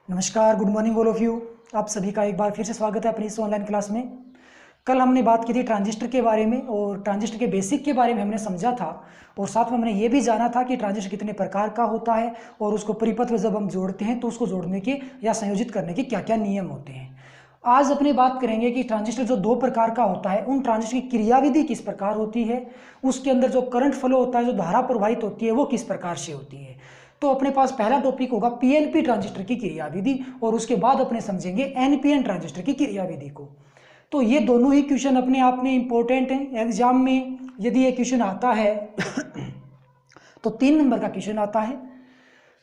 नमस्कार, good morning all of you. आप सभी का एक बार फिर से स्वागत है अपनी इस ऑनलाइन क्लास में। कल हमने बात की थी ट्रांजिस्टर के बारे में और ट्रांजिस्टर के बेसिक के बारे में हमने समझा था और साथ में हमने ये भी जाना था कि ट्रांजिस्टर कितने प्रकार का होता है और उसको परिपथ में जब हम जोड़ते हैं तो उसको जोड़ने के या संयोजित करने के क्या क्या नियम होते हैं। आज अपनी बात करेंगे कि ट्रांजिस्टर जो दो प्रकार का होता है उन ट्रांजिस्टर की क्रियाविधि किस प्रकार होती है, उसके अंदर जो करंट फ्लो होता है, जो धारा प्रवाहित होती है वो किस प्रकार से होती है। तो अपने पास पहला टॉपिक होगा पीएनपी ट्रांजिस्टर की क्रियाविधि और उसके बाद अपने समझेंगे एनपीएन ट्रांजिस्टर की क्रियाविधि को। तो ये दोनों ही क्वेश्चन अपने आप में इंपॉर्टेंट हैं। एग्जाम में यदि ये क्वेश्चन आता है तो 3 नंबर का क्वेश्चन आता है।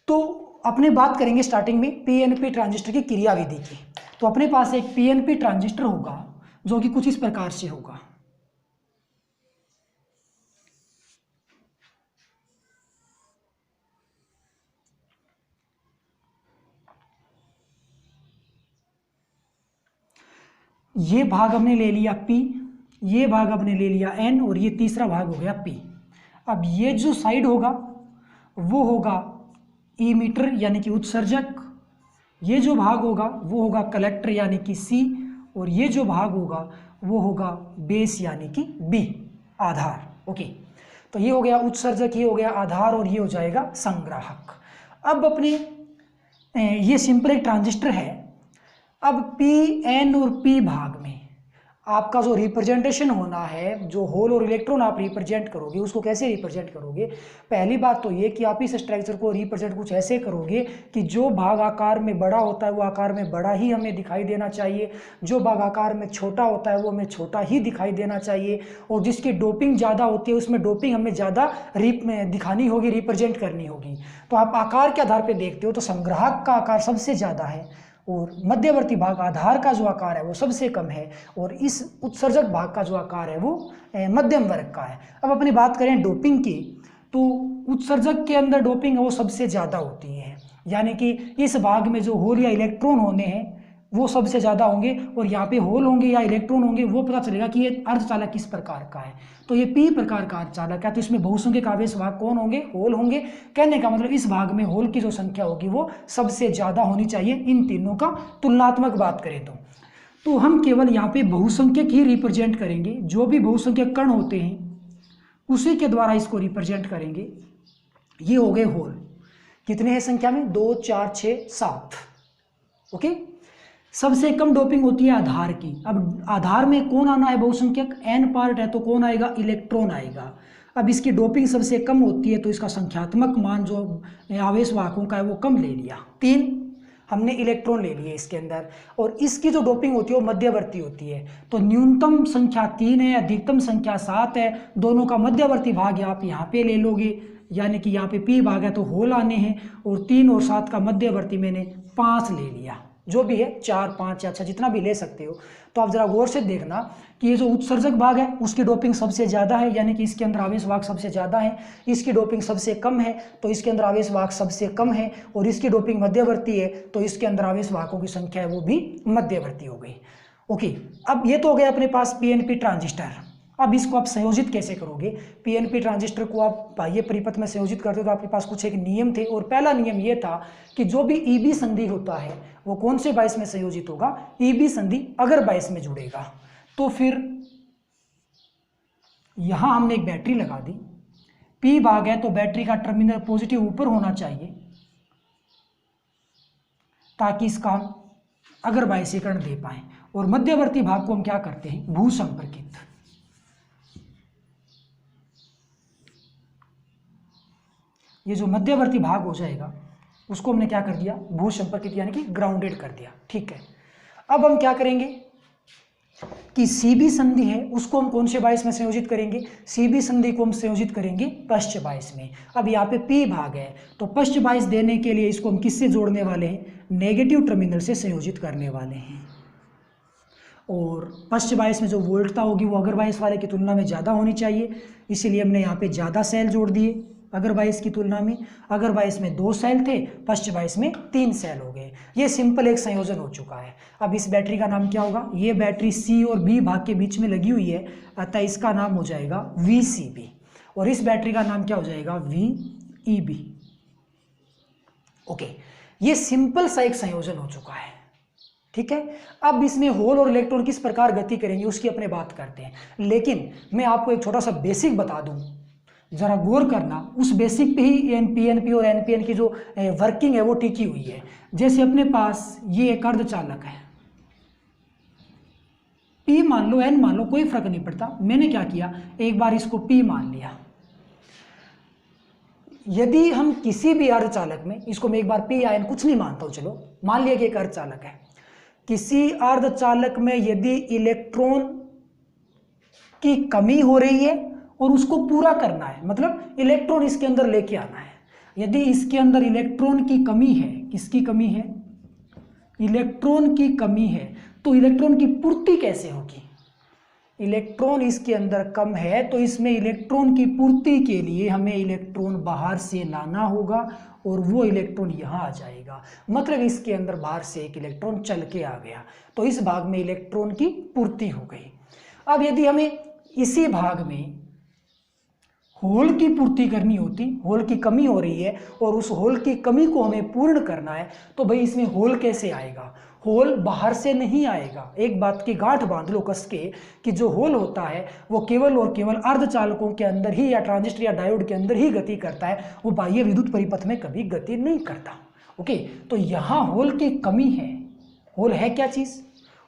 तो अपने बात करेंगे स्टार्टिंग में पीएनपी ट्रांजिस्टर की क्रियाविधि की। तो अपने पास एक पीएनपी ट्रांजिस्टर होगा जो कि कुछ इस प्रकार से होगा। ये भाग हमने ले लिया P, ये भाग हमने ले लिया N और ये तीसरा भाग हो गया P। अब ये जो साइड होगा वो होगा इमीटर यानी कि उत्सर्जक, ये जो भाग होगा वो होगा कलेक्टर यानी कि C और ये जो भाग होगा वो होगा बेस यानी कि B, आधार। ओके, तो ये हो गया उत्सर्जक, ये हो गया आधार और ये हो जाएगा संग्राहक। अब अपने ये सिंपल एक ट्रांजिस्टर है। अब पी एन और पी भाग में आपका जो रिप्रेजेंटेशन होना है, जो होल और इलेक्ट्रॉन आप रिप्रेजेंट करोगे उसको कैसे रिप्रेजेंट करोगे। पहली बात तो ये कि आप इस स्ट्रक्चर को रिप्रेजेंट कुछ ऐसे करोगे कि जो भाग आकार में बड़ा होता है वो आकार में बड़ा ही हमें दिखाई देना चाहिए, जो भाग आकार में छोटा होता है वो हमें छोटा ही दिखाई देना चाहिए, और जिसकी डोपिंग ज़्यादा होती है उसमें डोपिंग हमें ज़्यादा दिखानी होगी, रिप्रेजेंट करनी होगी। तो आप आकार के आधार पर देखते हो तो संग्राहक का आकार सबसे ज़्यादा है और मध्यवर्ती भाग आधार का जो आकार है वो सबसे कम है और इस उत्सर्जक भाग का जो आकार है वो मध्यम वर्ग का है। अब अपनी बात करें डोपिंग की तो उत्सर्जक के अंदर डोपिंग है वो सबसे ज़्यादा होती है, यानी कि इस भाग में जो होल या इलेक्ट्रॉन होने हैं वो सबसे ज़्यादा होंगे और यहाँ पे होल होंगे या इलेक्ट्रॉन होंगे, वो पता चलेगा कि ये अर्धचालक किस प्रकार का है। तो ये पी प्रकार का अर्धचालक है। तो इसमें बहुसंख्यक आवेश भाग कौन होंगे? होल होंगे। कहने का मतलब इस भाग में होल की जो संख्या होगी वो सबसे ज़्यादा होनी चाहिए इन तीनों का तुलनात्मक बात करें तो हम केवल यहाँ पे बहुसंख्यक ही रिप्रेजेंट करेंगे, जो भी बहुसंख्यक कण होते हैं उसी के द्वारा इसको रिप्रेजेंट करेंगे। ये हो गए होल, कितने हैं संख्या में? 2 4 6 7। ओके, सबसे कम डोपिंग होती है आधार की। अब आधार में कौन आना है? बहुसंख्यक। एन पार्ट है तो कौन आएगा? इलेक्ट्रॉन आएगा। अब इसकी डोपिंग सबसे कम होती है तो इसका संख्यात्मक मान जो आवेश वाहकों का है वो कम ले लिया, 3 हमने इलेक्ट्रॉन ले लिए इसके अंदर। और इसकी जो डोपिंग होती है वो मध्यवर्ती होती है। तो न्यूनतम संख्या 3 है, अधिकतम संख्या 7 है, दोनों का मध्यवर्ती भाग आप यहाँ पे ले लोगे, यानी कि यहाँ पे पी भाग है तो होल आने हैं और 3 और 7 का मध्यवर्ती मैंने 5 ले लिया, जो भी है 4 5 या 6 जितना भी ले सकते हो। तो आप जरा गौर से देखना कि ये जो उत्सर्जक भाग है उसकी डोपिंग सबसे ज़्यादा है, यानी कि इसके अंदर आवेश वाहक सबसे ज़्यादा है। इसकी डोपिंग सबसे कम है तो इसके अंदर आवेश वाहक सबसे कम है, और इसकी डोपिंग मध्यवर्ती है तो इसके अंदर आवेश वाहकों की संख्या है वो भी मध्यवर्ती हो गई। ओके, अब ये तो हो गया अपने पास पीएनपी ट्रांजिस्टर। अब इसको आप संयोजित कैसे करोगे? पीएनपी ट्रांजिस्टर को आप बाह्य परिपथ में संयोजित करते हो तो आपके पास कुछ एक नियम थे, और पहला नियम ये था कि जो भी ईबी संधि होता है वो कौन से बायस में संयोजित होगा? ईबी संधि अगर बायस में जुड़ेगा। तो फिर यहां हमने एक बैटरी लगा दी, पी भाग है तो बैटरी का टर्मिनल पॉजिटिव ऊपर होना चाहिए ताकि इसका अगर बायसीकरण दे पाए, और मध्यवर्ती भाग को हम क्या करते हैं? भू संपर्कित। ये जो मध्यवर्ती भाग हो जाएगा उसको हमने क्या कर दिया? भू संपर्कित यानी कि ग्राउंडेड कर दिया। ठीक है, अब हम क्या करेंगे कि सीबी संधि है उसको हम कौन से बायस में संयोजित करेंगे? सीबी संधि को हम संयोजित करेंगे पश्च बायस में। अब यहाँ पे पी भाग है तो पश्च बायस देने के लिए इसको हम किससे जोड़ने वाले हैं? नेगेटिव टर्मिनल से संयोजित करने वाले हैं। और पश्च बायस में जो वोल्टता होगी वो अगर बायस वाले की तुलना में ज़्यादा होनी चाहिए, इसीलिए हमने यहाँ पे ज़्यादा सेल जोड़ दिए अगर बायस की तुलना में। अगर बायस में 2 सेल थे, पश्च बायस में 3 सेल हो गए। ये सिंपल एक संयोजन हो चुका है। अब इस बैटरी का नाम क्या होगा? ये बैटरी सी और बी भाग के बीच में लगी हुई है, अतः इसका नाम हो जाएगा VCB, और इस बैटरी का नाम क्या हो जाएगा? VEB। ओके, ये सिंपल सा एक संयोजन हो चुका है, ठीक है। अब इसमें होल और इलेक्ट्रॉन किस प्रकार गति करेंगे उसकी अपने बात करते हैं, लेकिन मैं आपको एक छोटा सा बेसिक बता दूं, जरा गौर करना, उस बेसिक पे ही पीएनपी और एनपीएन की जो वर्किंग है वो टिकी हुई है। जैसे अपने पास ये एक अर्धचालक है, P मान लो N मान लो, कोई फर्क नहीं पड़ता। मैंने क्या किया, एक बार इसको P मान लिया। यदि हम किसी भी अर्धचालक में, इसको मैं एक बार P या N कुछ नहीं मानता हूं, चलो मान लिया कि एक अर्धचालक है, किसी अर्धचालक में यदि इलेक्ट्रॉन की कमी हो रही है और उसको पूरा करना है, मतलब इलेक्ट्रॉन इसके अंदर लेके आना है, यदि इसके अंदर इलेक्ट्रॉन की कमी है, किसकी कमी है, इलेक्ट्रॉन की कमी है, तो इलेक्ट्रॉन की पूर्ति कैसे होगी, इलेक्ट्रॉन इसके अंदर कम है तो इसमें इलेक्ट्रॉन की पूर्ति के लिए हमें इलेक्ट्रॉन बाहर से लाना होगा और वो इलेक्ट्रॉन यहाँ आ जाएगा, मतलब इसके अंदर बाहर से एक इलेक्ट्रॉन चल के आ गया, तो इस भाग में इलेक्ट्रॉन की पूर्ति हो गई। अब यदि हमें इसी भाग में होल की पूर्ति करनी होती, होल की कमी हो रही है और उस होल की कमी को हमें पूर्ण करना है, तो भाई इसमें होल कैसे आएगा, होल बाहर से नहीं आएगा। एक बात की गांठ बांध लो कस के कि जो होल होता है वो केवल और केवल अर्धचालकों के अंदर ही या ट्रांजिस्टर या डायोड के अंदर ही गति करता है, वो बाह्य विद्युत परिपथ में कभी गति नहीं करता। ओके, तो यहाँ होल की कमी है। होल है क्या चीज़,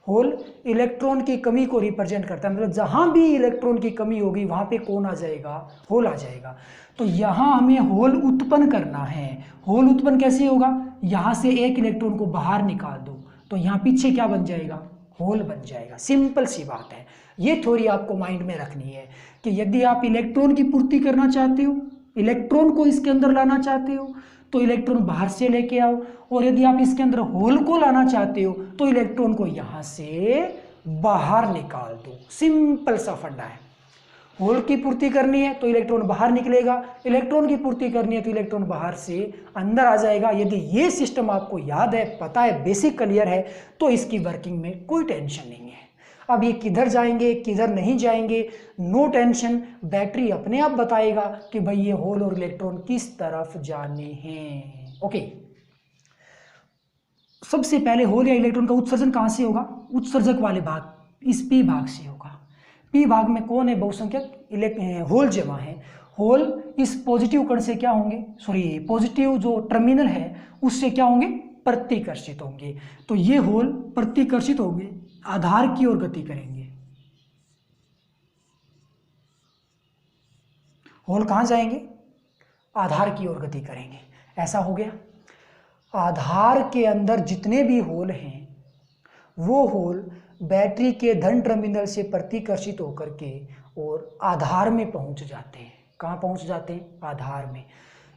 होल इलेक्ट्रॉन की कमी को रिप्रेजेंट करता है, मतलब जहां भी इलेक्ट्रॉन की कमी होगी वहां पे कौन आ जाएगा, होल आ जाएगा। तो यहां हमें होल उत्पन्न करना है। होल उत्पन्न कैसे होगा, यहां से एक इलेक्ट्रॉन को बाहर निकाल दो तो यहां पीछे क्या बन जाएगा, होल बन जाएगा। सिंपल सी बात है, ये थ्योरी आपको माइंड में रखनी है कि यदि आप इलेक्ट्रॉन की पूर्ति करना चाहते हो, इलेक्ट्रॉन को इसके अंदर लाना चाहते हो तो इलेक्ट्रॉन बाहर से लेके आओ, और यदि आप इसके अंदर होल को लाना चाहते हो तो इलेक्ट्रॉन को यहां से बाहर निकाल दो। सिंपल सा फंडा है। होल की पूर्ति करनी है तो इलेक्ट्रॉन बाहर निकलेगा, इलेक्ट्रॉन की पूर्ति करनी है तो इलेक्ट्रॉन बाहर से अंदर आ जाएगा। यदि ये सिस्टम आपको याद है, पता है, बेसिक क्लियर है, तो इसकी वर्किंग में कोई टेंशन नहीं है। अब ये किधर जाएंगे किधर नहीं जाएंगे, नो टेंशन, बैटरी अपने आप बताएगा कि भाई ये होल और इलेक्ट्रॉन किस तरफ जाने हैं। ओके, सबसे पहले होल या इलेक्ट्रॉन का उत्सर्जन कहां से होगा, उत्सर्जक वाले भाग, इस पी भाग से होगा। पी भाग में कौन है, बहुसंख्यक होल जमा है। होल इस पॉजिटिव कण से क्या होंगे, सॉरी पॉजिटिव जो टर्मिनल है उससे क्या होंगे, प्रतिकर्षित होंगे। तो ये होल प्रतिकर्षित होंगे, आधार की ओर गति करेंगे। होल कहां जाएंगे, आधार की ओर गति करेंगे। ऐसा हो गया, आधार के अंदर जितने भी होल हैं वो होल बैटरी के धन टर्मिनल से प्रतिकर्षित होकर के और आधार में पहुंच जाते हैं। कहां पहुंच जाते हैं, आधार में।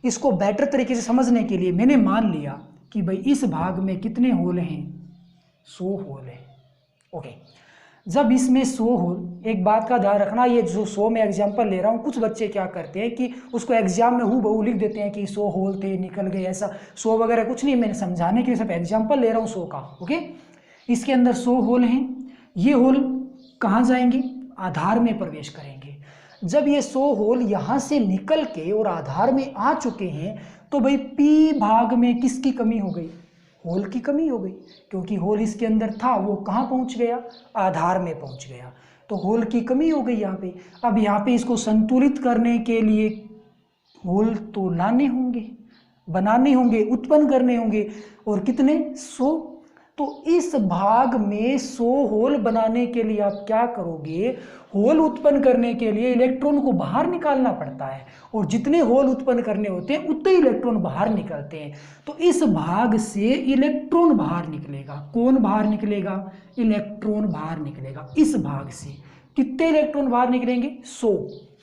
इसको बेटर तरीके से समझने के लिए मैंने मान लिया कि भाई इस भाग में कितने होल हैं, 100 होल हैं। ओके, जब इसमें 100 होल, एक बात का ध्यान रखना, ये जो 100 में एग्जाम्पल ले रहा हूँ, कुछ बच्चे क्या करते हैं कि उसको एग्जाम में हूबहू लिख देते हैं कि 100 होल थे निकल गए, ऐसा 100 वगैरह कुछ नहीं, मैंने समझाने के लिए सिर्फ एग्जाम्पल ले रहा हूँ 100 का। ओके, इसके अंदर 100 होल हैं। ये होल कहाँ जाएंगे, आधार में प्रवेश करेंगे। जब ये 100 होल यहाँ से निकल के और आधार में आ चुके हैं तो भाई पी भाग में किसकी कमी हो गई, होल की कमी हो गई, क्योंकि होल इसके अंदर था, वो कहाँ पहुँच गया, आधार में पहुँच गया, तो होल की कमी हो गई यहाँ पे। अब यहाँ पे इसको संतुलित करने के लिए होल तो लाने होंगे, बनाने होंगे, उत्पन्न करने होंगे, और कितने, 100। तो इस भाग में 100 होल बनाने के लिए आप क्या करोगे, होल उत्पन्न करने के लिए इलेक्ट्रॉन को बाहर निकालना पड़ता है, और जितने होल उत्पन्न करने होते हैं उतने इलेक्ट्रॉन बाहर निकलते हैं। तो इस भाग से इलेक्ट्रॉन बाहर निकलेगा। कौन बाहर निकलेगा, इलेक्ट्रॉन बाहर निकलेगा। इस भाग से कितने इलेक्ट्रॉन बाहर निकलेंगे, 100,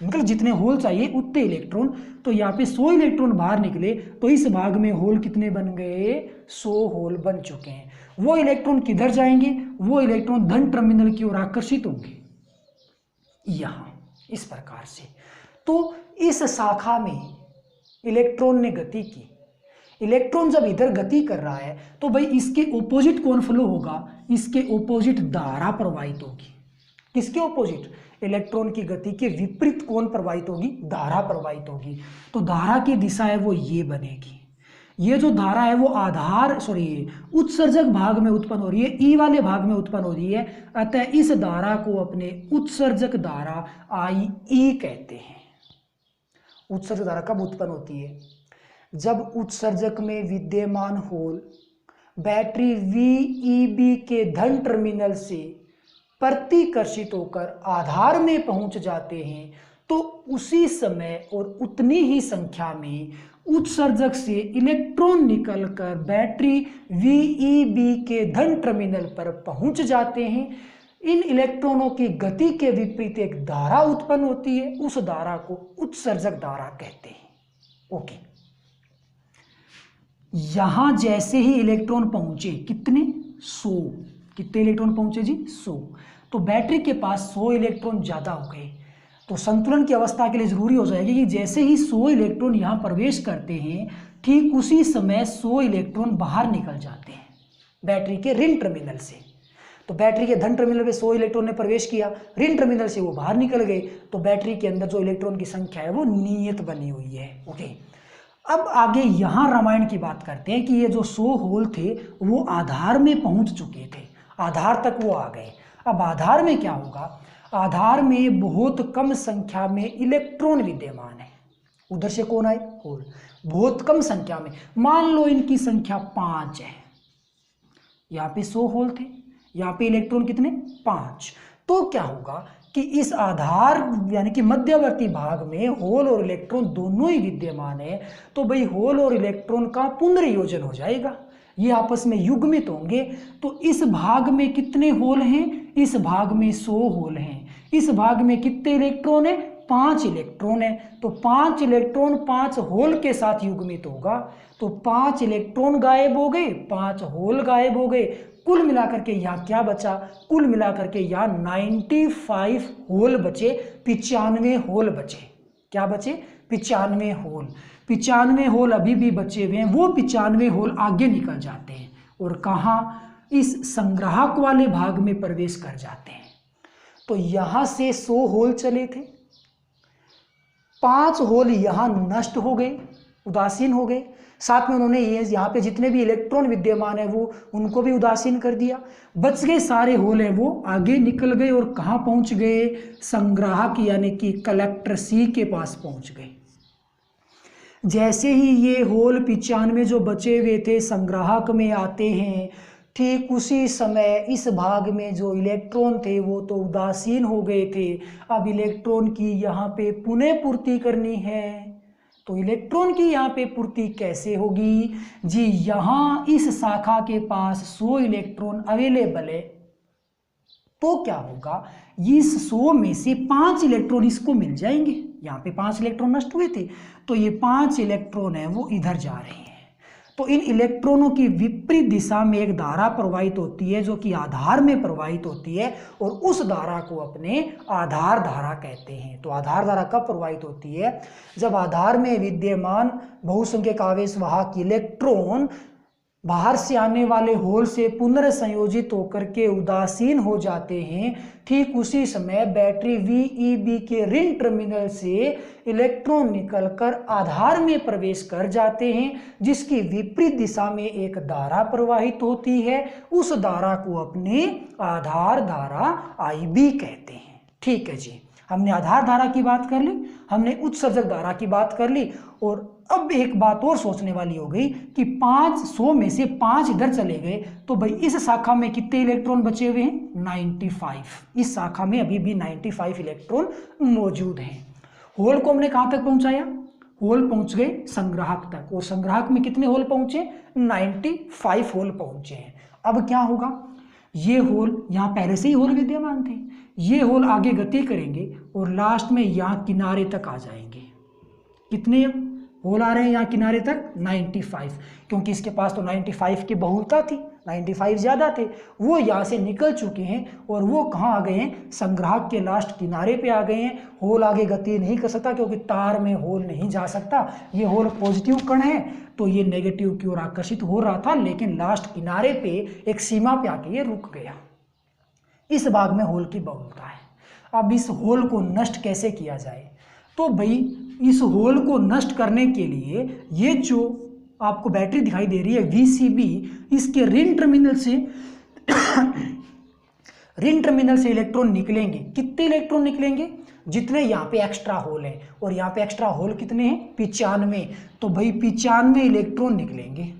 मतलब जितने होल चाहिए उतने इलेक्ट्रॉन। तो यहाँ पे 100 इलेक्ट्रॉन बाहर निकले, तो इस भाग में होल कितने बन गए, 100 होल बन चुके हैं। वो इलेक्ट्रॉन किधर जाएंगे, वो इलेक्ट्रॉन धन टर्मिनल की ओर आकर्षित होंगे, यहां इस प्रकार से। तो इस शाखा में इलेक्ट्रॉन ने गति की। इलेक्ट्रॉन जब इधर गति कर रहा है तो भाई इसके ओपोजिट कौन फ्लो होगा, इसके ओपोजिट धारा प्रवाहित होगी। किसके ओपोजिट, इलेक्ट्रॉन की गति के विपरीत कौन प्रवाहित होगी, धारा प्रवाहित होगी। तो धारा की दिशा है वो ये बनेगी। ये जो धारा है वो उत्सर्जक भाग में उत्पन्न हो रही है, ई वाले भाग में उत्पन्न हो रही है। अतः इस धारा को अपने उत्सर्जक धारा आई ई कहते हैं। उत्सर्जक धारा कब उत्पन्न होती है? जब उत्सर्जक में विद्यमान होल बैटरी VEB के धन टर्मिनल से प्रतिकर्षित होकर आधार में पहुंच जाते हैं, तो उसी समय और उतनी ही संख्या में उत्सर्जक से इलेक्ट्रॉन निकलकर बैटरी VEB के धन टर्मिनल पर पहुंच जाते हैं। इन इलेक्ट्रॉनों की गति के विपरीत एक धारा उत्पन्न होती है, उस धारा को उत्सर्जक धारा कहते हैं। ओके, यहां जैसे ही इलेक्ट्रॉन पहुंचे, कितने? 100। कितने इलेक्ट्रॉन पहुंचे जी? 100। तो बैटरी के पास 100 इलेक्ट्रॉन ज़्यादा हो गए, तो संतुलन की अवस्था के लिए जरूरी हो जाएगी कि जैसे ही 100 इलेक्ट्रॉन यहाँ प्रवेश करते हैं, ठीक उसी समय 100 इलेक्ट्रॉन बाहर निकल जाते हैं बैटरी के ऋण टर्मिनल से। तो बैटरी के धन टर्मिनल पे 100 इलेक्ट्रॉन ने प्रवेश किया, ऋण टर्मिनल से वो बाहर निकल गए, तो बैटरी के अंदर जो इलेक्ट्रॉन की संख्या है वो नियत बनी हुई है। ओके, अब आगे यहाँ रामायण की बात करते हैं कि ये जो 100 होल थे वो आधार में पहुंच चुके थे, आधार तक वो आ गए। अब आधार में क्या होगा? आधार में बहुत कम संख्या में इलेक्ट्रॉन विद्यमान है। उधर से कौन आए? होल। बहुत कम संख्या में, मान लो इनकी संख्या 5 है, यहाँ पे 100 होल थे, यहाँ पे इलेक्ट्रॉन कितने? 5। तो क्या होगा कि इस आधार यानी कि मध्यवर्ती भाग में होल और इलेक्ट्रॉन दोनों ही विद्यमान है, तो भाई होल और इलेक्ट्रॉन का पुनर्योजन हो जाएगा, ये आपस में युग्मित होंगे। तो इस भाग में कितने होल हैं? इस भाग में 100 होल हैं। इस भाग में कितने इलेक्ट्रॉन है? 5 इलेक्ट्रॉन है। तो 5 इलेक्ट्रॉन 5 होल के साथ युग्मित होगा, तो 5 इलेक्ट्रॉन गायब हो गए, 5 होल गायब हो गए। कुल मिलाकर के यहाँ क्या बचा? कुल मिलाकर के यहाँ 95 होल बचे, 95 होल बचे। क्या बचे? 95 होल। 95 होल अभी भी बचे हुए हैं, वो 95 होल आगे निकल जाते हैं और कहाँ? इस संग्राहक वाले भाग में प्रवेश कर जाते हैं। तो यहाँ से 100 होल चले थे, 5 होल यहाँ नष्ट हो गए, उदासीन हो गए। साथ में उन्होंने ये यहाँ पे जितने भी इलेक्ट्रॉन विद्यमान है वो उनको भी उदासीन कर दिया। बच गए सारे होल हैं वो आगे निकल गए और कहाँ पहुँच गए? संग्राहक यानी कि कलेक्टर C के पास पहुँच गए। जैसे ही ये होल 95 जो बचे हुए थे संग्राहक में आते हैं, ठीक उसी समय इस भाग में जो इलेक्ट्रॉन थे वो तो उदासीन हो गए थे। अब इलेक्ट्रॉन की यहाँ पे पुनः पूर्ति करनी है, तो इलेक्ट्रॉन की यहाँ पे पूर्ति कैसे होगी जी? यहाँ इस शाखा के पास 100 इलेक्ट्रॉन अवेलेबल है, तो क्या होगा? इस 100 में से 5 इलेक्ट्रॉन इसको मिल जाएंगे। यहाँ पे 5 इलेक्ट्रॉन नष्ट हुए थे, तो ये 5 इलेक्ट्रॉन है वो इधर जा रहे हैं। तो इन इलेक्ट्रॉनों की विपरीत दिशा में एक धारा प्रवाहित होती है जो कि आधार में प्रवाहित होती है, और उस धारा को अपने आधार धारा कहते हैं। तो आधार धारा कब प्रवाहित होती है? जब आधार में विद्यमान बहुसंख्यक आवेश वाहक इलेक्ट्रॉन बाहर से आने वाले होल से पुनर्संयोजित होकर के उदासीन हो जाते हैं, ठीक उसी समय बैटरी VEB के ऋण टर्मिनल से इलेक्ट्रॉन निकलकर आधार में प्रवेश कर जाते हैं, जिसकी विपरीत दिशा में एक धारा प्रवाहित होती है। उस धारा को अपने आधार धारा IB कहते हैं। ठीक है जी, हमने आधार धारा की बात कर ली, हमने उत्सर्जक धारा की बात कर ली, और अब एक बात और सोचने वाली हो गई कि 500 में से 5 इधर चले गए, तो भाई इस शाखा में कितने इलेक्ट्रॉन बचे हुए हैं? 95। इस शाखा में अभी भी 95 इलेक्ट्रॉन मौजूद हैं। होल को हमने कहाँ तक पहुंचाया? होल पहुंच गए संग्राहक तक, और संग्राहक में कितने होल पहुंचे? 95 होल पहुंचे हैं। अब क्या होगा? ये होल यहाँ पहले से ही होल विद्यमान थे, ये होल आगे गति करेंगे और लास्ट में यहाँ किनारे तक आ जाएंगे। कितने होल आ रहे हैं यहाँ किनारे तक? 95, क्योंकि इसके पास तो 95 की बहुलता थी, 95 ज़्यादा थे। वो यहाँ से निकल चुके हैं और वो कहाँ आ गए हैं? संग्राहक के लास्ट किनारे पे आ गए हैं। होल आगे गति नहीं कर सकता क्योंकि तार में होल नहीं जा सकता। ये होल पॉजिटिव कण है तो ये नेगेटिव की ओर आकर्षित हो रहा था, लेकिन लास्ट किनारे पे एक सीमा पे आके ये रुक गया। इस भाग में होल की बहुलता है। अब इस होल को नष्ट कैसे किया जाए? तो भाई इस होल को नष्ट करने के लिए ये जो आपको बैटरी दिखाई दे रही है VCB, इसके ऋण टर्मिनल से इलेक्ट्रॉन निकलेंगे। कितने इलेक्ट्रॉन निकलेंगे? जितने यहाँ पे एक्स्ट्रा होल हैं, और यहाँ पे एक्स्ट्रा होल कितने हैं? 95। तो भाई 95 इलेक्ट्रॉन निकलेंगे,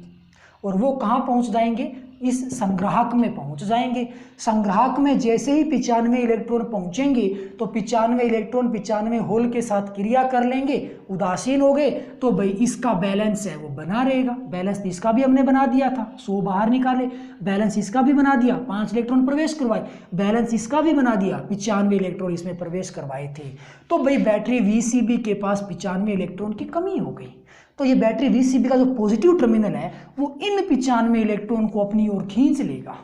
और वो कहाँ पहुँच जाएंगे? इस संग्राहक में पहुँच जाएंगे। संग्राहक में जैसे ही 95 इलेक्ट्रॉन पहुँचेंगे तो 95 इलेक्ट्रॉन 95 होल के साथ क्रिया कर लेंगे, उदासीन हो गए, तो भाई इसका बैलेंस है वो बना रहेगा। बैलेंस इसका भी हमने बना दिया था, 100 बाहर निकाले, बैलेंस इसका भी बना दिया, 5 इलेक्ट्रॉन प्रवेश करवाए, बैलेंस इसका भी बना दिया, 95 इलेक्ट्रॉन इसमें प्रवेश करवाए थे। तो भाई बैटरी VCB के पास 95 इलेक्ट्रॉन की कमी हो गई। तो ये बैटरी VCB का जो पॉजिटिव टर्मिनल है वो इन 95 इलेक्ट्रॉन को अपनी ओर खींच लेगा,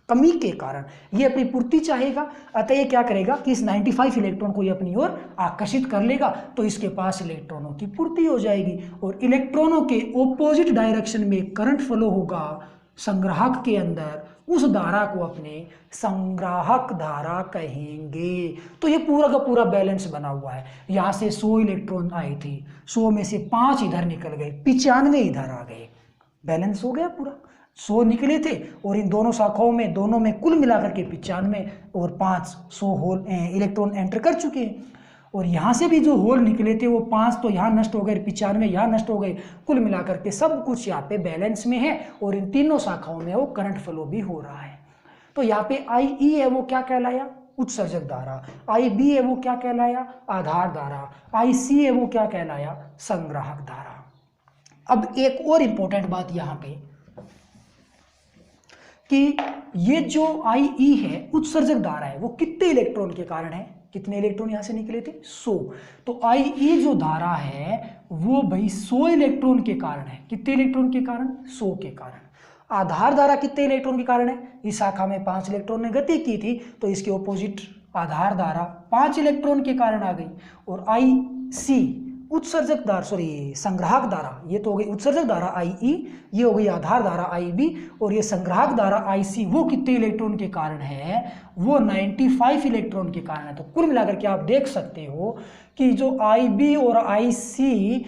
कमी के कारण ये अपनी पूर्ति चाहेगा। अतः ये क्या करेगा कि इस 95 इलेक्ट्रॉन को ये अपनी ओर आकर्षित कर लेगा, तो इसके पास इलेक्ट्रॉनों की पूर्ति हो जाएगी, और इलेक्ट्रॉनों के ऑपोजिट डायरेक्शन में करंट फ्लो होगा संग्राहक के अंदर। उस धारा को अपने संग्राहक धारा कहेंगे। तो ये पूरा का पूरा बैलेंस बना हुआ है। यहाँ से 100 इलेक्ट्रॉन आए थे, 100 में से 5 इधर निकल गए, 95 इधर आ गए, बैलेंस हो गया पूरा। 100 निकले थे, और इन दोनों शाखाओं में दोनों में कुल मिलाकर के 95 और 5 100 होल इलेक्ट्रॉन एंटर कर चुके हैं। और यहाँ से भी जो होल निकले थे वो 5 तो यहाँ नष्ट हो गए, 95 यहाँ नष्ट हो गए, कुल मिलाकर के सब कुछ यहाँ पे बैलेंस में है, और इन तीनों शाखाओं में वो करंट फ्लो भी हो रहा है। तो यहाँ पे IE है वो क्या कहलाया? उत्सर्जक धारा। IB है वो क्या कहलाया? आधार धारा। IC है वो क्या कहलाया? संग्राहक धारा। अब एक और इंपॉर्टेंट बात यहाँ पे कि ये जो IE है उत्सर्जक धारा है वो कितने इलेक्ट्रॉन के कारण है? कितने इलेक्ट्रॉन यहां से निकले थे? 100। तो IE जो धारा है वो भाई 100 इलेक्ट्रॉन के कारण है। कितने इलेक्ट्रॉन के कारण? 100 के कारण। आधार धारा कितने इलेक्ट्रॉन के कारण है? इस शाखा में 5 इलेक्ट्रॉन ने गति की थी, तो इसके ऑपोजिट आधार धारा 5 इलेक्ट्रॉन के कारण आ गई। और IC उत्सर्जक धारा, संग्राहक धारा, ये तो हो गई उत्सर्जक धारा IE, ये हो गई आधार धारा IB, और ये संग्राहक धारा IC वो कितने इलेक्ट्रॉन के कारण है? वो 95 इलेक्ट्रॉन के कारण है। तो कुल मिलाकर के आप देख सकते हो कि जो IB और IC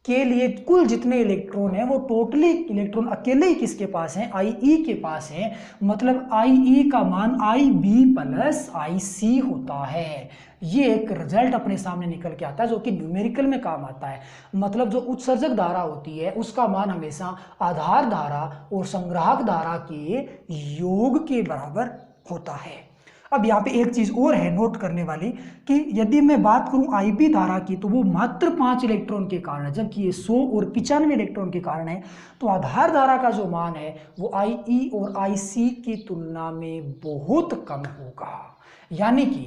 के लिए कुल जितने इलेक्ट्रॉन हैं वो टोटली इलेक्ट्रॉन अकेले ही किसके पास हैं? IE के पास हैं। मतलब IE का मान IB प्लस IC होता है। ये एक रिजल्ट अपने सामने निकल के आता है जो कि न्यूमेरिकल में काम आता है। मतलब जो उत्सर्जक धारा होती है उसका मान हमेशा आधार धारा और संग्राहक धारा के योग के बराबर होता है। अब यहाँ पे एक चीज़ और है नोट करने वाली कि यदि मैं बात करूँ IB धारा की तो वो मात्र 5 इलेक्ट्रॉन के कारण है, जबकि ये 100 और 95 इलेक्ट्रॉन के कारण है। तो आधार धारा का जो मान है वो IE और IC की तुलना में बहुत कम होगा। यानी कि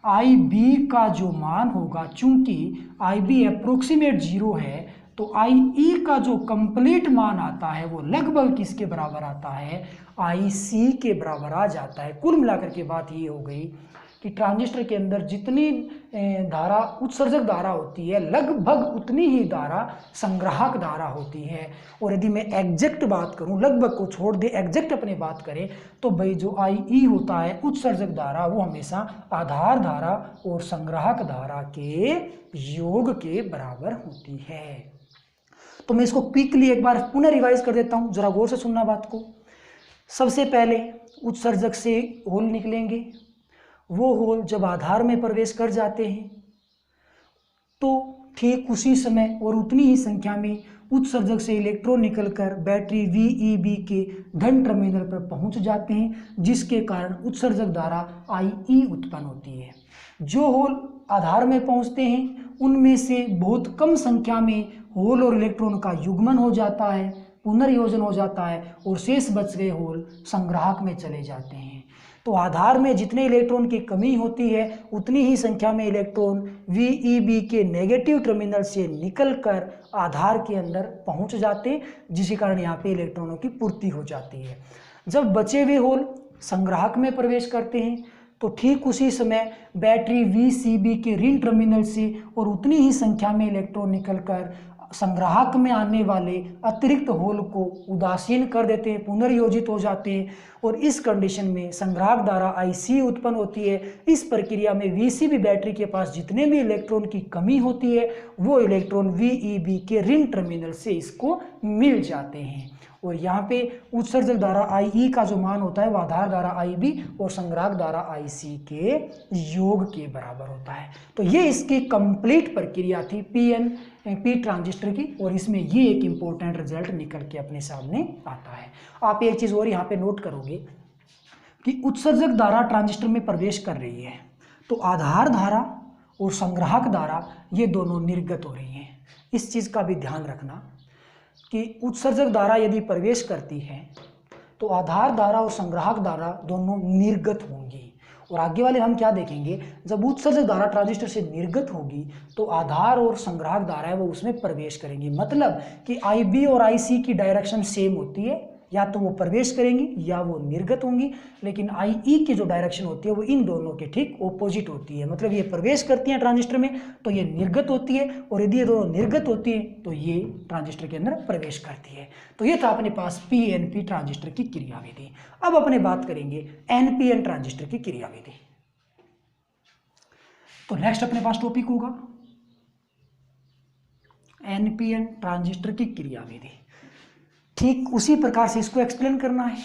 IB का जो मान होगा, चूंकि IB अप्रोक्सीमेट 0 है, तो IE का जो कंप्लीट मान आता है वो लगभग किसके बराबर आता है? IC के बराबर आ जाता है। कुल मिलाकर के बात ये हो गई कि ट्रांजिस्टर के अंदर जितनी धारा उत्सर्जक धारा होती है लगभग उतनी ही धारा संग्राहक धारा होती है। और यदि मैं एग्जैक्ट बात करूं, लगभग को छोड़ दे, एग्जैक्ट अपनी बात करें तो भाई जो IE होता है उत्सर्जक धारा वो हमेशा आधार धारा और संग्राहक धारा के योग के बराबर होती है। तो मैं इसको क्विकली एक बार पुनः रिवाइज कर देता हूं, जरा गौर से सुनना बात को। सबसे पहले उत्सर्जक से होल निकलेंगे, वो होल जब आधार में प्रवेश कर जाते हैं तो ठीक उसी समय और उतनी ही संख्या में उत्सर्जक से इलेक्ट्रॉन निकलकर बैटरी VEB के धन टर्मिनल पर पहुंच जाते हैं, जिसके कारण उत्सर्जक धारा IE उत्पन्न होती है। जो होल आधार में पहुंचते हैं उनमें से बहुत कम संख्या में होल और इलेक्ट्रॉन का युग्मन हो जाता है, पुनर्योजन हो जाता है, और शेष बच गए होल संग्राहक में चले जाते हैं। तो आधार में जितने इलेक्ट्रॉन की कमी होती है उतनी ही संख्या में इलेक्ट्रॉन VEB के नेगेटिव टर्मिनल से निकलकर आधार के अंदर पहुंच जाते हैं, जिसके कारण यहाँ पे इलेक्ट्रॉनों की पूर्ति हो जाती है। जब बचे हुए होल संग्राहक में प्रवेश करते हैं तो ठीक उसी समय बैटरी VCB के ऋण टर्मिनल से और उतनी ही संख्या में इलेक्ट्रॉन निकलकर संग्राहक में आने वाले अतिरिक्त होल को उदासीन कर देते हैं, पुनर्योजित हो जाते हैं और इस कंडीशन में संग्राहक द्वारा IC उत्पन्न होती है। इस प्रक्रिया में VCB बैटरी के पास जितने भी इलेक्ट्रॉन की कमी होती है वो इलेक्ट्रॉन VEB के ऋण टर्मिनल से इसको मिल जाते हैं और यहाँ पे उत्सर्जक धारा IE का जो मान होता है वो आधार धारा IB और संग्राहक धारा IC के योग के बराबर होता है। तो ये इसकी कंप्लीट प्रक्रिया थी पी ट्रांजिस्टर की और इसमें ये एक इम्पोर्टेंट रिजल्ट निकल के अपने सामने आता है। आप एक चीज़ और यहाँ पे नोट करोगे कि उत्सर्जक धारा ट्रांजिस्टर में प्रवेश कर रही है तो आधार धारा और संग्राहक धारा ये दोनों निर्गत हो रही हैं। इस चीज़ का भी ध्यान रखना कि उत्सर्जक धारा यदि प्रवेश करती है तो आधार धारा और संग्राहक धारा दोनों निर्गत होंगी और आगे वाले हम क्या देखेंगे, जब उत्सर्जक धारा ट्रांजिस्टर से निर्गत होगी तो आधार और संग्राहक धारा है वो उसमें प्रवेश करेंगी। मतलब कि IB और IC की डायरेक्शन सेम होती है, या तो वो प्रवेश करेंगी या वो निर्गत होंगी, लेकिन IE की जो डायरेक्शन होती है वो इन दोनों के ठीक ऑपोजिट होती है। मतलब ये प्रवेश करती हैं ट्रांजिस्टर में तो ये निर्गत होती है और यदि ये दोनों निर्गत होती है तो ये ट्रांजिस्टर के अंदर प्रवेश करती है। तो ये था अपने पास PNP ट्रांजिस्टर की क्रियाविधि। अब अपने बात करेंगे NPN ट्रांजिस्टर की क्रियाविधि। तो नेक्स्ट अपने पास टॉपिक होगा NPN ट्रांजिस्टर की क्रियाविधि। ठीक उसी प्रकार से इसको एक्सप्लेन करना है।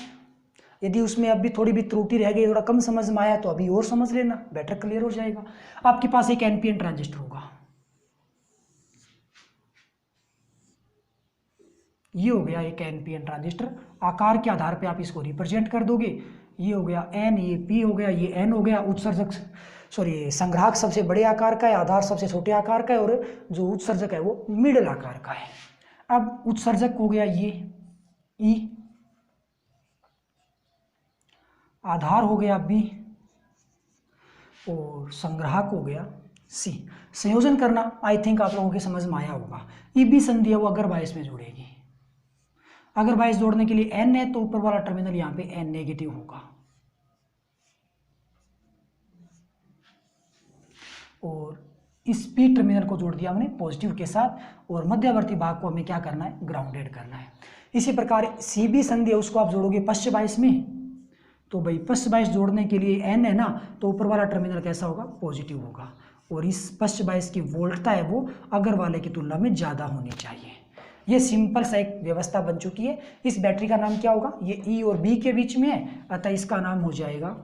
यदि उसमें अभी थोड़ी भी त्रुटि रह गई, थोड़ा कम समझ में आया तो अभी और समझ लेना, बेटर क्लियर हो जाएगा। आपके पास एक NPN ट्रांजिस्टर होगा, ये हो गया एक NPN ट्रांजिस्टर। आकार के आधार पे आप इसको रिप्रेजेंट कर दोगे। ये हो गया N, ये P हो गया, ये N हो गया। उत्सर्जक संग्राहक सबसे बड़े आकार का है, आधार सबसे छोटे आकार का है और जो उत्सर्जक है वो मिडिल आकार का है। अब उत्सर्जक हो गया ये E, आधार हो गया B और संग्राहक हो गया C। संयोजन करना आई थिंक आप लोगों के समझ में आया होगा। EB संधि है वो अगर बायस में जुड़ेगी। अगर बायस जोड़ने के लिए N है तो ऊपर वाला टर्मिनल यहाँ पे N नेगेटिव होगा और इस P टर्मिनल को जोड़ दिया हमने पॉजिटिव के साथ और मध्यवर्ती भाग को हमें क्या करना है, ग्राउंडेड करना है। इसी प्रकार CB संधि है उसको आप जोड़ोगे पश्च बायस में, तो भाई पश्च बायस जोड़ने के लिए N है ना, तो ऊपर वाला टर्मिनल कैसा होगा, पॉजिटिव होगा और इस पश्च बायस की वोल्टता है वो अगर वाले की तुलना में ज़्यादा होनी चाहिए। ये सिंपल सा एक व्यवस्था बन चुकी है। इस बैटरी का नाम क्या होगा, ये E और B के बीच में है अतः इसका नाम हो जाएगा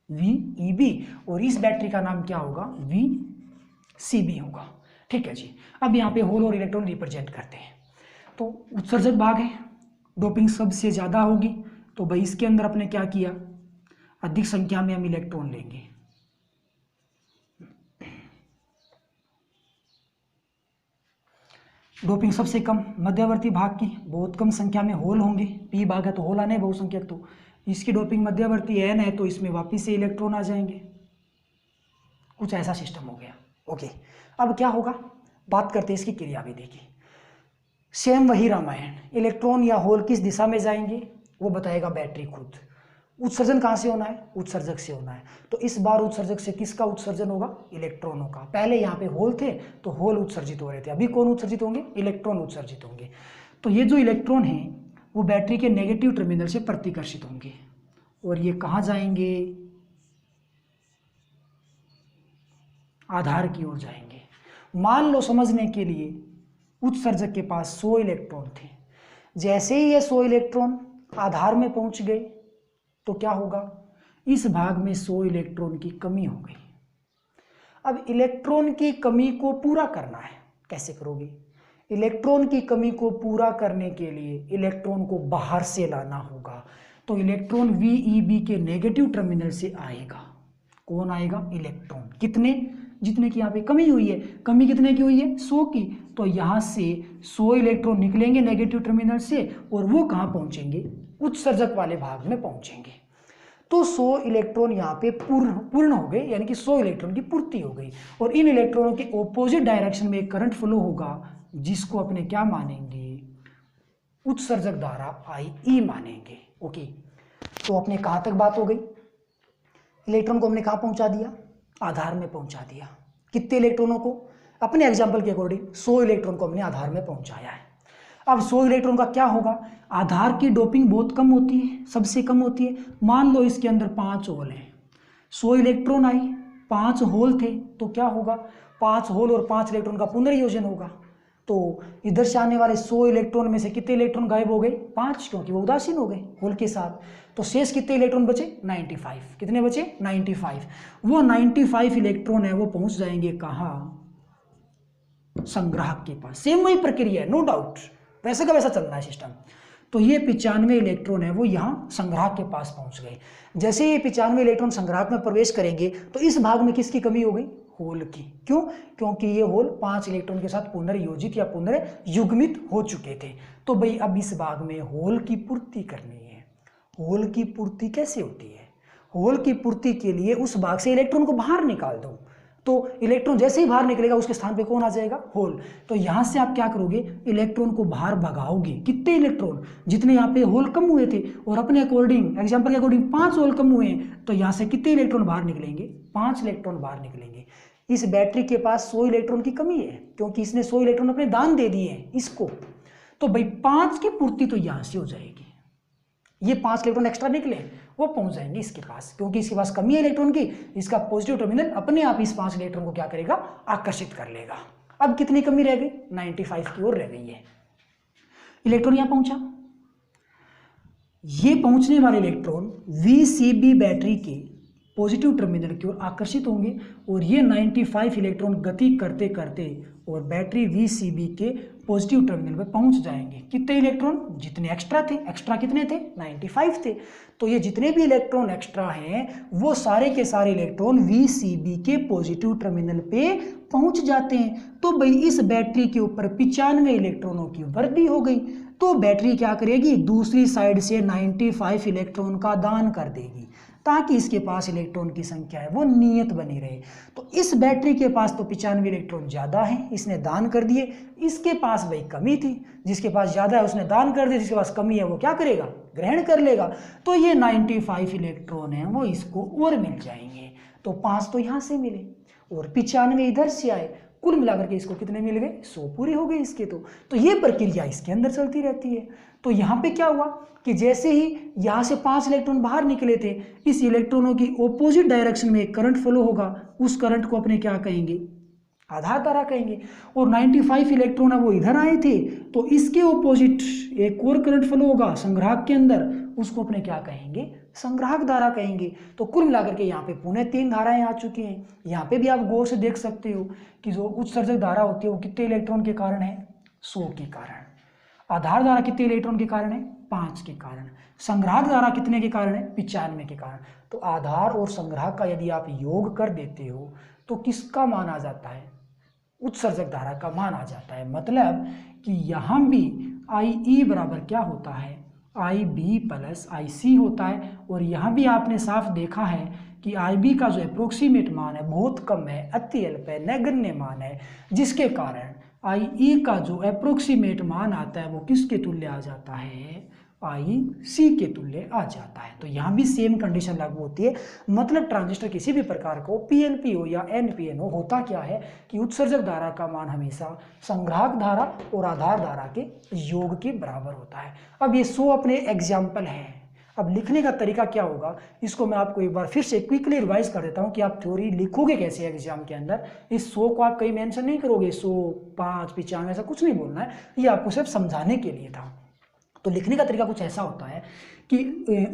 VEB और इस बैटरी का नाम क्या होगा, VCB होगा। ठीक है जी। अब यहाँ पे होल और इलेक्ट्रॉन रिप्रेजेंट करते हैं। तो उत्सर्जक भाग है, डोपिंग सबसे ज़्यादा होगी तो भाई इसके अंदर अपने क्या किया, अधिक संख्या में हम इलेक्ट्रॉन लेंगे। डोपिंग सबसे कम मध्यवर्ती भाग की, बहुत कम संख्या में होल होंगे। P भाग है तो होल आने बहुसंख्यक, तो इसकी डोपिंग मध्यवर्ती N है तो इसमें वापिस से इलेक्ट्रॉन आ जाएंगे। कुछ ऐसा सिस्टम हो गया। ओके, अब क्या होगा, बात करते हैं इसकी क्रियाविधि की। सेम वही रामायण, इलेक्ट्रॉन या होल किस दिशा में जाएंगे वो बताएगा बैटरी खुद। उत्सर्जन कहाँ से होना है, उत्सर्जक से होना है। तो इस बार उत्सर्जक से किसका उत्सर्जन होगा, इलेक्ट्रॉनों का। पहले यहाँ पे होल थे तो होल उत्सर्जित हो रहे थे, अभी कौन उत्सर्जित होंगे, इलेक्ट्रॉन उत्सर्जित होंगे। तो ये जो इलेक्ट्रॉन हैं वो बैटरी के नेगेटिव टर्मिनल से प्रतिकर्षित होंगे और ये कहाँ जाएंगे, आधार की ओर जाएंगे। मान लो समझने के लिए उत्सर्जक के पास 100 इलेक्ट्रॉन थे, जैसे ही ये 100 इलेक्ट्रॉन आधार में पहुंच गए तो क्या होगा, इस भाग में 100 इलेक्ट्रॉन की कमी हो गई। अब इलेक्ट्रॉन की कमी को पूरा करना है, कैसे करोगे, इलेक्ट्रॉन की कमी को पूरा करने के लिए इलेक्ट्रॉन को बाहर से लाना होगा। तो इलेक्ट्रॉन VEB के नेगेटिव टर्मिनल से आएगा। कौन आएगा, इलेक्ट्रॉन। कितने, जितने की यहाँ पे कमी हुई है। कमी कितने की हुई है, 100 की। तो यहाँ से 100 इलेक्ट्रॉन निकलेंगे नेगेटिव टर्मिनल से और वो कहाँ पहुँचेंगे, उत्सर्जक वाले भाग में पहुँचेंगे। तो 100 इलेक्ट्रॉन यहाँ पे पूर्ण हो गए, यानी कि 100 इलेक्ट्रॉन की पूर्ति हो गई। और इन इलेक्ट्रॉनों के ऑपोजिट डायरेक्शन में एक करंट फ्लो होगा जिसको अपने क्या मानेंगे, उत्सर्जक धारा IE मानेंगे। ओके, तो अपने कहाँ तक बात हो गई, इलेक्ट्रॉन को हमने कहाँ पहुँचा दिया, आधार में पहुँचा दिया। कितने इलेक्ट्रॉनों को, अपने एग्जाम्पल के अकॉर्डिंग 100 इलेक्ट्रॉन को हमने आधार में पहुंचाया है। अब 100 इलेक्ट्रॉन का क्या होगा, आधार की डोपिंग बहुत कम होती है, सबसे कम होती है। मान लो इसके अंदर 5 होल हैं, 100 इलेक्ट्रॉन आई, 5 होल थे, तो क्या होगा, 5 होल और 5 इलेक्ट्रॉन का पुनर्योजन होगा। तो इधर से आने वाले 100 इलेक्ट्रॉन में से कितने इलेक्ट्रॉन गायब हो गए, 5, क्योंकि वो उदासीन हो गए होल के साथ। तो शेष कितने इलेक्ट्रॉन बचे, 95। कितने बचे, 95। वो 95 इलेक्ट्रॉन है वो पहुंच जाएंगे कहाँ, संग्राहक के पास। सेम वही प्रक्रिया है, नो डाउट, वैसे का वैसा चलना है सिस्टम। तो ये 95 इलेक्ट्रॉन है वो यहाँ संग्राहक के पास पहुंच गए। जैसे ये 95 इलेक्ट्रॉन संग्राहक में प्रवेश करेंगे तो इस भाग में किसकी कमी हो गई, होल की। क्यों, क्योंकि ये होल 5 इलेक्ट्रॉन के साथ पुनर्योजित या पुनर्युग्मित हो चुके थे। तो भाई अब इस भाग में होल की पूर्ति करनी है। होल की पूर्ति कैसे होती है, होल की पूर्ति के लिए उस भाग से इलेक्ट्रॉन को बाहर निकाल दो, तो इलेक्ट्रॉन जैसे ही बाहर निकलेगा उसके स्थान पे कौन आ जाएगा, होल। तो यहां से आप क्या करोगे, इलेक्ट्रॉन को बाहर भगाओगे। कितने इलेक्ट्रॉन, जितने यहाँ पे होल कम हुए थे, और अपने अकॉर्डिंग एग्जांपल के अकॉर्डिंग 5 होल कम हुए हैं, तो यहाँ से कितने इलेक्ट्रॉन बाहर निकलेंगे, 5 इलेक्ट्रॉन बाहर निकलेंगे। इस बैटरी के पास 100 इलेक्ट्रॉन की कमी है, क्योंकि इसने 100 इलेक्ट्रॉन अपने दान दे दिए हैं इसको। तो भाई 5 की पूर्ति तो यहाँ से हो जाएगी। ये 5 इलेक्ट्रॉन एक्स्ट्रा निकले वो पहुंच जाएंगे इसके पास, क्योंकि इसके पास कमी है इलेक्ट्रॉन की। इसका पॉजिटिव टर्मिनल अपने आप इस 5 इलेक्ट्रॉन को क्या करेगा, आकर्षित कर लेगा। अब कितनी कमी रह गई, 95 की ओर रह गई है। इलेक्ट्रॉन यहां पहुंचा, ये पहुंचने वाले इलेक्ट्रॉन VCB बैटरी के पॉजिटिव टर्मिनल की ओर आकर्षित होंगे, और ये 95 इलेक्ट्रॉन गति करते करते और बैटरी VCB के पॉजिटिव टर्मिनल पे पहुंच जाएंगे। कितने इलेक्ट्रॉन, जितने एक्स्ट्रा थे, एक्स्ट्रा कितने थे, 95 थे। तो ये जितने भी इलेक्ट्रॉन एक्स्ट्रा हैं वो सारे के सारे इलेक्ट्रॉन VCB के पॉजिटिव टर्मिनल पे पहुंच जाते हैं। तो भाई इस बैटरी के ऊपर 95 इलेक्ट्रॉनों की वृद्धि हो गई। तो बैटरी क्या करेगी, दूसरी साइड से 95 इलेक्ट्रॉन का दान कर देगी, ताकि इसके पास इलेक्ट्रॉन की संख्या है वो नियत बनी रहे। तो इस बैटरी के पास तो 95 इलेक्ट्रॉन ज़्यादा हैं, इसने दान कर दिए। इसके पास भाई कमी थी, जिसके पास ज़्यादा है उसने दान कर दिया, जिसके पास कमी है वो क्या करेगा, ग्रहण कर लेगा। तो ये 95 इलेक्ट्रॉन है वो इसको और मिल जाएंगे। तो 5 तो यहाँ से मिले और 95 इधर से आए, कुल मिलाकर के इसको कितने मिल गए, 100 पूरे हो गए इसके। तो ये प्रक्रिया इसके अंदर चलती रहती है। तो यहाँ पे क्या हुआ कि जैसे ही यहाँ से 5 इलेक्ट्रॉन बाहर निकले थे, इस इलेक्ट्रॉनों की ऑपोजिट डायरेक्शन में करंट फ्लो होगा, उस करंट को अपने क्या कहेंगे, आधार धारा कहेंगे। और 95 इलेक्ट्रॉन है वो इधर आए थे, तो इसके ऑपोजिट एक और करंट फ्लो होगा संग्राहक के अंदर, उसको अपने क्या कहेंगे, संग्राहक धारा कहेंगे। तो कुल मिलाकर के यहाँ पे पुणे 3 धाराएं आ चुकी हैं। यहाँ पे भी आप गौर से देख सकते हो कि जो उत्सर्जक धारा होती है वो कितने इलेक्ट्रॉन के कारण है, 100 के कारण। आधार धारा कितने इलेक्ट्रॉन के कारण है, 5 के कारण। संग्राहक धारा कितने के कारण है, 95 के कारण। तो आधार और संग्राहक का यदि आप योग कर देते हो तो किसका मान आ जाता है, उत्सर्जक धारा का मान आ जाता है। मतलब कि यहाँ भी IE बराबर क्या होता है, IB प्लस IC होता है। और यहाँ भी आपने साफ देखा है कि IB का जो अप्रोक्सीमेट मान है बहुत कम है, अति अल्प है, नगण्य मान है, जिसके कारण IE का जो अप्रोक्सीमेट मान आता है वो किसके तुल्य आ जाता है, IC के तुल्य आ जाता है। तो यहाँ भी सेम कंडीशन लागू होती है। मतलब ट्रांजिस्टर किसी भी प्रकार को PNP हो या NPN हो, होता क्या है कि उत्सर्जक धारा का मान हमेशा संग्राहक धारा और आधार धारा के योग के बराबर होता है। अब ये 100 अपने एग्जाम्पल हैं। अब लिखने का तरीका क्या होगा, इसको मैं आपको एक बार फिर से क्विकली रिवाइज कर देता हूँ कि आप थ्योरी लिखोगे कैसे एग्जाम के अंदर। इस 100 को आप कहीं मेंशन नहीं करोगे, 100, 5, 95 ऐसा कुछ नहीं बोलना है, ये आपको सिर्फ समझाने के लिए था। तो लिखने का तरीका कुछ ऐसा होता है कि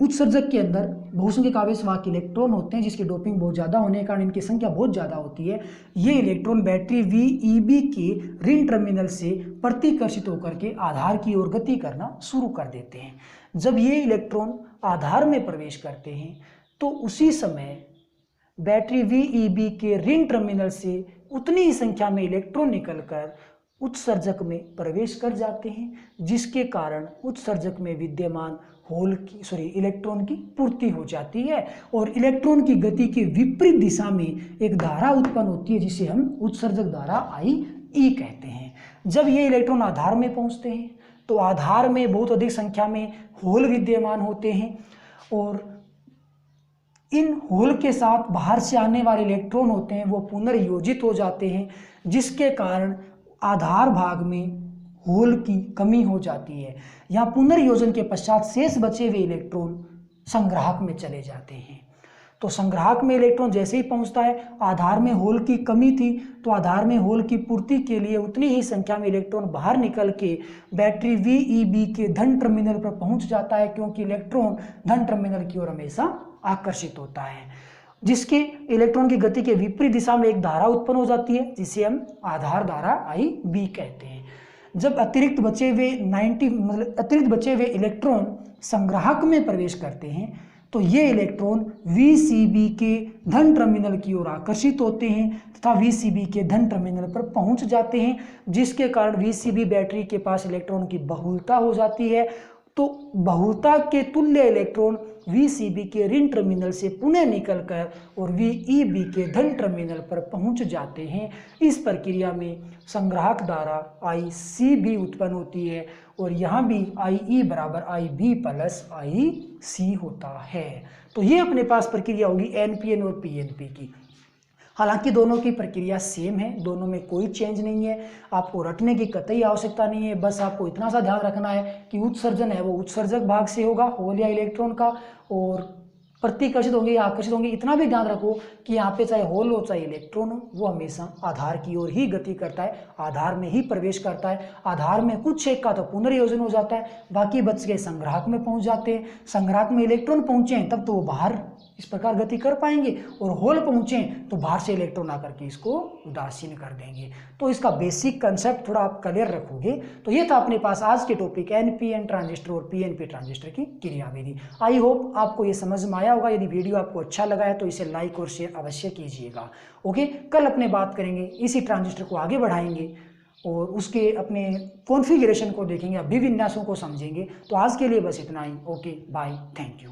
उत्सर्जक के अंदर बहुसंख्यक आवेशवाहक इलेक्ट्रॉन होते हैं, जिसकी डोपिंग बहुत ज़्यादा होने के कारण इनकी संख्या बहुत ज़्यादा होती है। ये इलेक्ट्रॉन बैटरी VEB के ऋण टर्मिनल से प्रतिकर्षित होकर के आधार की ओर गति करना शुरू कर देते हैं। जब ये इलेक्ट्रॉन आधार में प्रवेश करते हैं तो उसी समय बैटरी VEB के ऋण टर्मिनल से उतनी ही संख्या में इलेक्ट्रॉन निकलकर उत्सर्जक में प्रवेश कर जाते हैं, जिसके कारण उत्सर्जक में विद्यमान इलेक्ट्रॉन की पूर्ति हो जाती है और इलेक्ट्रॉन की गति के विपरीत दिशा में एक धारा उत्पन्न होती है, जिसे हम उत्सर्जक धारा IE कहते हैं। जब ये इलेक्ट्रॉन आधार में पहुंचते हैं तो आधार में बहुत अधिक संख्या में होल विद्यमान होते हैं और इन होल के साथ बाहर से आने वाले इलेक्ट्रॉन होते हैं वो पुनर्योजित हो जाते हैं, जिसके कारण आधार भाग में होल की कमी हो जाती है। यहाँ पुनर्योजन के पश्चात शेष बचे हुए इलेक्ट्रॉन संग्राहक में चले जाते हैं। तो संग्राहक में इलेक्ट्रॉन जैसे ही पहुंचता है, आधार में होल की कमी थी तो आधार में होल की पूर्ति के लिए उतनी ही संख्या में इलेक्ट्रॉन बाहर निकल के बैटरी VeB के धन टर्मिनल पर पहुंच जाता है, क्योंकि इलेक्ट्रॉन धन टर्मिनल की ओर हमेशा आकर्षित होता है, जिसके इलेक्ट्रॉन की गति के विपरीत दिशा में एक धारा उत्पन्न हो जाती है जिसे हम आधार धारा IB कहते हैं। जब अतिरिक्त बचे हुए इलेक्ट्रॉन संग्राहक में प्रवेश करते हैं तो ये इलेक्ट्रॉन VCB के धन टर्मिनल की ओर आकर्षित होते हैं तथा VCB के धन टर्मिनल पर पहुंच जाते हैं, जिसके कारण VCB बैटरी के पास इलेक्ट्रॉन की बहुलता हो जाती है। तो बहुलता के तुल्य इलेक्ट्रॉन VCB के ऋण टर्मिनल से पुनः निकलकर और VEB के धन टर्मिनल पर पहुंच जाते हैं। इस प्रक्रिया में संग्राहक धारा IC भी उत्पन्न होती है और यहाँ भी IE बराबर IB प्लस IC होता है। तो ये अपने पास प्रक्रिया होगी NPN और PNP की। हालांकि दोनों की प्रक्रिया सेम है, दोनों में कोई चेंज नहीं है, आपको रटने की कतई आवश्यकता नहीं है। बस आपको इतना सा ध्यान रखना है कि उत्सर्जन है वो उत्सर्जक भाग से होगा होल या इलेक्ट्रॉन का, और प्रतिकर्षित होंगे या आकर्षित होंगे इतना भी ध्यान रखो कि यहाँ पे चाहे होल हो चाहे इलेक्ट्रॉन हो वो हमेशा आधार की ओर ही गति करता है, आधार में ही प्रवेश करता है। आधार में कुछ एक का तो पुनर्योजन हो जाता है, बाकी बच गए संग्राहक में पहुंच जाते हैं। संग्राहक में इलेक्ट्रॉन पहुंचे हैं तब तो वो बाहर इस प्रकार गति कर पाएंगे, और होल पहुंचे तो बाहर से इलेक्ट्रॉन आकर के इसको उदासीन कर देंगे। तो इसका बेसिक कंसेप्ट थोड़ा आप क्लियर रखोगे तो ये था अपने पास आज के टॉपिक NPN ट्रांजिस्टर और PNP ट्रांजिस्टर की क्रियाविधि। आई होप आपको ये समझ में आया होगा। यदि वीडियो आपको अच्छा लगा है तो इसे लाइक और शेयर अवश्य कीजिएगा। ओके, कल अपने बात करेंगे, इसी ट्रांजिस्टर को आगे बढ़ाएंगे और उसके अपने कॉन्फ़िगरेशन को देखेंगे, अभिविन्यासों को समझेंगे। तो आज के लिए बस इतना ही। Okay, bye, thank you.